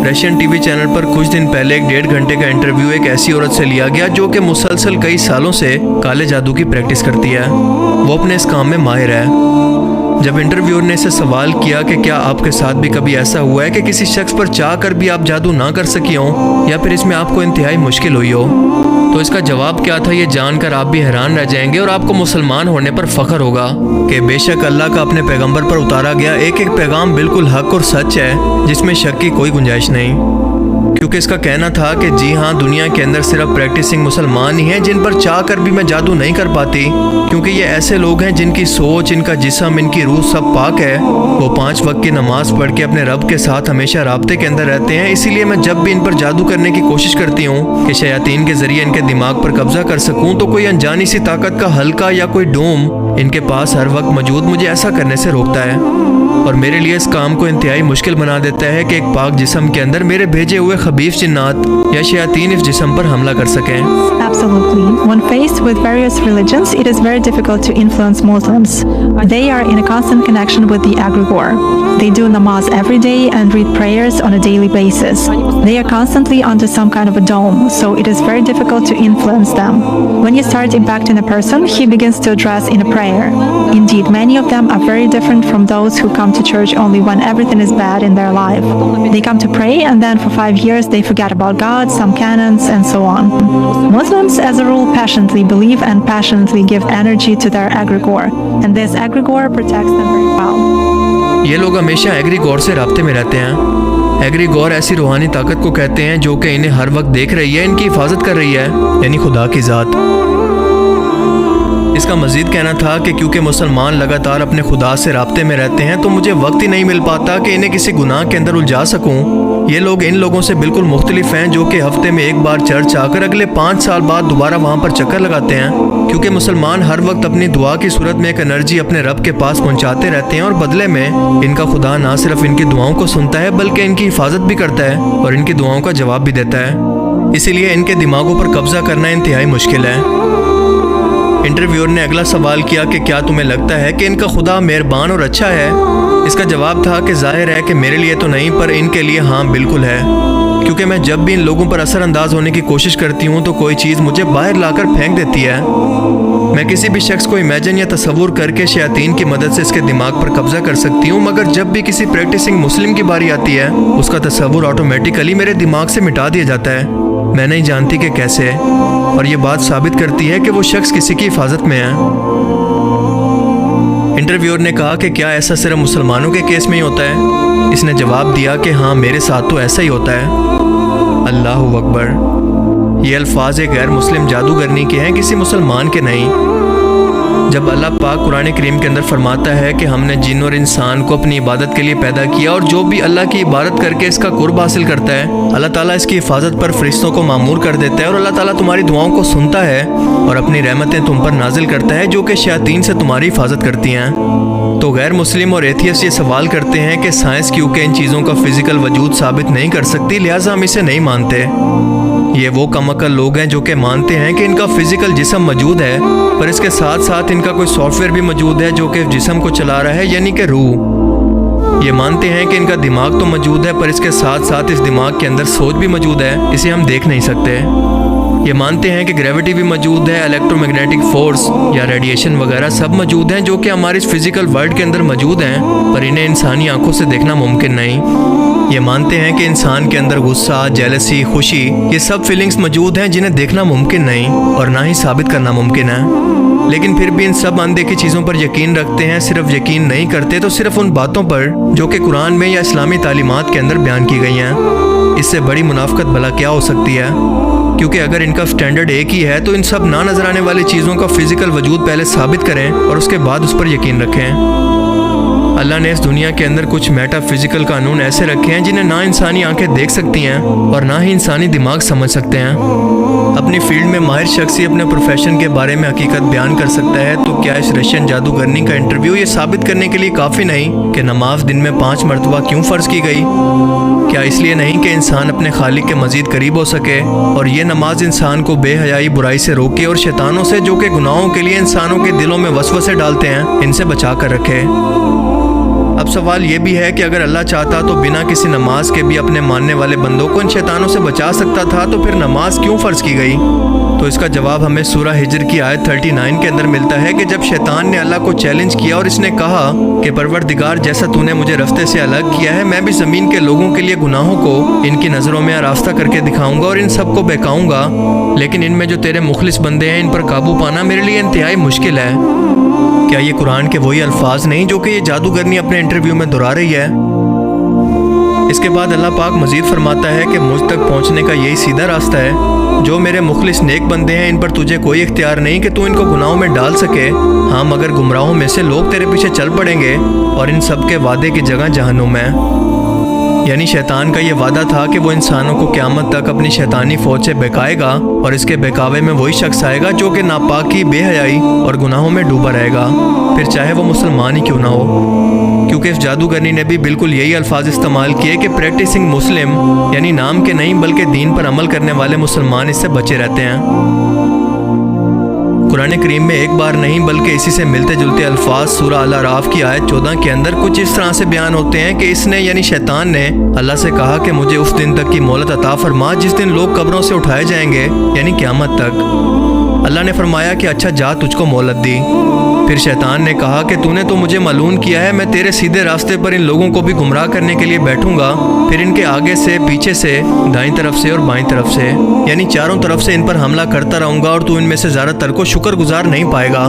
Russian TV channel पर कुछ दिन पहले एक 1.5 घंटे का इंटरव्यू एक ऐसी औरत से लिया गया जो कि मुसलसल कई सालों से काले जादू की प्रैक्टिस करती है। वो अपने इस काम में माहिर है। जब इंटरव्यूअर ने इसे सवाल किया कि क्या आपके साथ भी कभी ऐसा हुआ है कि किसी शख्स पर चाह कर भी आप जादू ना कर सकी हो या फिर इसमें आपको इंतहाई मुश्किल हुई हो, तो इसका जवाब क्या था ये जानकर आप भी हैरान रह जाएंगे और आपको मुसलमान होने पर फख्र होगा कि बेशक अल्लाह का अपने पैगंबर पर उतारा गया एक एक पैगाम बिल्कुल हक और सच है, जिसमें शक की कोई गुंजाइश नहीं। क्योंकि इसका कहना था कि जी हाँ, दुनिया के अंदर सिर्फ प्रैक्टिसिंग मुसलमान ही हैं जिन पर चाह कर भी मैं जादू नहीं कर पाती, क्योंकि ये ऐसे लोग हैं जिनकी सोच, इनका जिस्म, इनकी रूह सब पाक है। वो 5 वक्त की नमाज पढ़ के अपने रब के साथ हमेशा राब्ते के अंदर रहते हैं। इसीलिए मैं जब भी इन पर जादू करने की कोशिश करती हूँ कि शयातीन के जरिए इनके दिमाग पर कब्जा कर सकूँ, तो कोई अनजानी सी ताकत का हल्का या कोई डोम इनके पास हर वक्त मौजूद मुझे ऐसा करने से रोकता है और मेरे लिए इस काम को इंतहाई मुश्किल बना देता है कि एक पाक जिस्म के अंदर मेरे भेजे हुए खबीफ जिन्नात या शयातीन इस जिस्म पर हमला कर सकें। Absolutely. When faced with various religions, it is very difficult to influence Muslims. They are in a constant connection with the egregore. They do namaz every day and read prayers on a daily basis. They are constantly under some kind of a dome, so it is very difficult to influence them. When you start impacting a person, he begins to address in a prayer. Indeed, many of them are very different from those who come to church only when everything is bad in their life. They come to pray and then for 5 years they forget about God, some canons, and so on. Muslims, as a rule, passionately believe and passionately give energy to their egregore, and this egregore protects them very well. ये लोग हमेशा एग्रीगोर से राब्ते में रहते हैं। एग्रीगोर ऐसी रूहानी ताकत को कहते हैं जो कि इन्हें हर वक्त देख रही है, इनकी हिफाजत कर रही है, यानी खुदा की ज़ात। इसका मजीद कहना था कि क्योंकि मुसलमान लगातार अपने खुदा से राब्ते में रहते हैं तो मुझे वक्त ही नहीं मिल पाता कि इन्हें किसी गुनाह के अंदर उलझा सकूं। ये लोग इन लोगों से बिल्कुल मुख्तलिफ हैं जो कि हफ्ते में एक बार चर्च आकर अगले 5 साल बाद दोबारा वहाँ पर चक्कर लगाते हैं, क्योंकि मुसलमान हर वक्त अपनी दुआ की सूरत में एक एनर्जी अपने रब के पास पहुँचाते रहते हैं और बदले में इनका खुदा ना सिर्फ इनकी दुआओं को सुनता है बल्कि इनकी हिफाजत भी करता है और इनकी दुआओं का जवाब भी देता है। इसीलिए इनके दिमागों पर कब्जा करना इंतहाई मुश्किल है। इंटरव्यूअर ने अगला सवाल किया कि क्या तुम्हें लगता है कि इनका खुदा मेहरबान और अच्छा है? इसका जवाब था कि जाहिर है कि मेरे लिए तो नहीं, पर इनके लिए हाँ बिल्कुल है, क्योंकि मैं जब भी इन लोगों पर असरअंदाज होने की कोशिश करती हूँ तो कोई चीज़ मुझे बाहर लाकर फेंक देती है। मैं किसी भी शख्स को इमेजिन या तस्वुर करके शयातीन की मदद से इसके दिमाग पर कब्जा कर सकती हूँ, मगर जब भी किसी प्रैक्टिसिंग मुस्लिम की बारी आती है उसका तस्वुर ऑटोमेटिकली मेरे दिमाग से मिटा दिया जाता है। मैं नहीं जानती कि कैसे, और ये बात साबित करती है कि वो शख्स किसी की हिफाजत में है। इंटरव्यूअर ने कहा कि क्या ऐसा सिर्फ मुसलमानों के केस में ही होता है? इसने जवाब दिया कि हाँ, मेरे साथ तो ऐसा ही होता है। अल्लाहु अकबर। ये अल्फाज एक गैर मुस्लिम जादूगरनी के हैं, किसी मुसलमान के नहीं। जब अल्लाह पाक कुरान करीम के अंदर फरमाता है कि हमने जिन और इंसान को अपनी इबादत के लिए पैदा किया और जो भी अल्लाह की इबादत करके इसका कुर्ब हासिल करता है, अल्लाह ताला इसकी हिफाजत पर फरिश्तों को मामूर कर देता है और अल्लाह ताला तुम्हारी दुआओं को सुनता है और अपनी रहमतें तुम पर नाजिल करता है जो कि शयातीन से तुम्हारी हिफाजत करती हैं। तो गैर मुस्लिम और एथियस्ट ये सवाल करते हैं कि साइंस क्योंकि इन चीज़ों का फिजिकल वजूद साबित नहीं कर सकती, लिहाजा हम इसे नहीं मानते। ये वो कमअकल लोग हैं जो कि मानते हैं कि इनका फिजिकल जिस्म मौजूद है, पर इसके साथ साथ इनका कोई सॉफ्टवेयर भी मौजूद है जो कि जिस्म को चला रहा है, यानी कि रूह। ये मानते हैं कि इनका दिमाग तो मौजूद है, पर इसके साथ साथ इस दिमाग के अंदर सोच भी मौजूद है, इसे हम देख नहीं सकते। ये मानते हैं कि ग्रेविटी भी मौजूद है, इलेक्ट्रोमैग्नेटिक फोर्स या रेडिएशन वगैरह सब मौजूद हैं जो कि हमारे इस फिजिकल वर्ल्ड के अंदर मौजूद हैं, पर इन्हें इंसानी आंखों से देखना मुमकिन नहीं। ये मानते हैं कि इंसान के अंदर गुस्सा, जेलसी, खुशी, ये सब फीलिंग्स मौजूद हैं जिन्हें देखना मुमकिन नहीं और ना ही साबित करना मुमकिन है। लेकिन फिर भी इन सब अनदेखी चीज़ों पर यकीन रखते हैं। सिर्फ यकीन नहीं करते तो सिर्फ उन बातों पर जो कि कुरान में या इस्लामी तालीमात के अंदर बयान की गई हैं। इससे बड़ी मुनाफकत भला क्या हो सकती है? क्योंकि अगर इनका स्टैंडर्ड एक ही है तो इन सब ना नजर आने वाली चीज़ों का फिजिकल वजूद पहले साबित करें और उसके बाद उस पर यकीन रखें। अल्लाह ने इस दुनिया के अंदर कुछ मेटाफिजिकल कानून ऐसे रखे हैं जिन्हें ना इंसानी आंखें देख सकती हैं और ना ही इंसानी दिमाग समझ सकते हैं। अपनी फील्ड में माहिर शख्स ही अपने प्रोफेशन के बारे में हकीकत बयान कर सकता है, तो क्या इस रशियन जादूगरनी का इंटरव्यू ये साबित करने के लिए काफ़ी नहीं कि नमाज दिन में 5 मरतबा क्यों फ़र्ज की गई? क्या इसलिए नहीं कि इंसान अपने खालिक के मज़ीद करीब हो सके, और ये नमाज इंसान को बेहयाई, बुराई से रोके और शैतानों से जो कि गुनाहों के लिए इंसानों के दिलों में वसवसे डालते हैं, इनसे बचा कर रखे। اب سوال یہ بھی ہے کہ اگر اللہ چاہتا تو بنا کسی نماز کے بھی اپنے ماننے والے بندوں کو ان شیطانوں سے بچا سکتا تھا، تو پھر نماز کیوں فرض کی گئی؟ تو اس کا جواب ہمیں سورہ ہجر کی آیت 39 کے اندر ملتا ہے کہ جب شیطان نے اللہ کو چیلنج کیا اور اس نے کہا کہ پروردگار جیسا تو نے مجھے رستے سے الگ کیا ہے، میں بھی زمین کے لوگوں کے لیے گناہوں کو ان کی نظروں میں آراستہ کر کے دکھاؤں گا اور ان سب کو بہکاؤں گا، لیکن ان میں جو تیرے مخلص بندے ہیں ان پر قابو پانا میرے لیے انتہائی مشکل ہے۔ کیا یہ قرآن کے وہی الفاظ نہیں جو کہ یہ جادوگرنی اپنے انٹرویو میں دہرا رہی ہے؟ اس کے بعد اللہ پاک مزید فرماتا ہے کہ مجھ تک پہنچنے کا یہی سیدھا راستہ ہے، جو میرے مخلص نیک بندے ہیں ان پر تجھے کوئی اختیار نہیں کہ تو ان کو گناہوں میں ڈال سکے، ہاں مگر گمراہوں میں سے لوگ تیرے پیچھے چل پڑیں گے اور ان سب کے وعدے کی جگہ جہنم ہے۔ یعنی شیطان کا یہ وعدہ تھا کہ وہ انسانوں کو قیامت تک اپنی شیطانی فوج سے بہکائے گا، اور اس کے بہکاوے میں وہی شخص آئے گا جو کہ ناپاکی، بے حیائی اور گناہوں میں ڈوبا رہے گا، پھر چاہے وہ مسلمان ہی کیوں نہ ہو، کیونکہ اس جادوگرنی نے بھی بالکل یہی الفاظ استعمال کیے کہ پریکٹسنگ مسلم، یعنی نام کے نہیں بلکہ دین پر عمل کرنے والے مسلمان اس سے بچے رہتے ہیں۔ قرآن کریم میں ایک بار نہیں بلکہ اسی سے ملتے جلتے الفاظ سورہ الاعراف کی آیت 14 کے اندر کچھ اس طرح سے بیان ہوتے ہیں کہ اس نے یعنی شیطان نے اللہ سے کہا کہ مجھے اس دن تک کی مہلت عطا فرما جس دن لوگ قبروں سے اٹھائے جائیں گے، یعنی قیامت تک۔ اللہ نے فرمایا کہ اچھا جا، تجھ کو مہلت دی۔ پھر شیطان نے کہا کہ تو نے تو مجھے ملعون کیا ہے، میں تیرے سیدھے راستے پر ان لوگوں کو بھی گمراہ کرنے کے لیے بیٹھوں گا، پھر ان کے آگے سے، پیچھے سے، دائیں طرف سے اور بائیں طرف سے، یعنی چاروں طرف سے ان پر حملہ کرتا رہوں گا، اور تو ان میں سے زیادہ تر کو شکر گزار نہیں پائے گا۔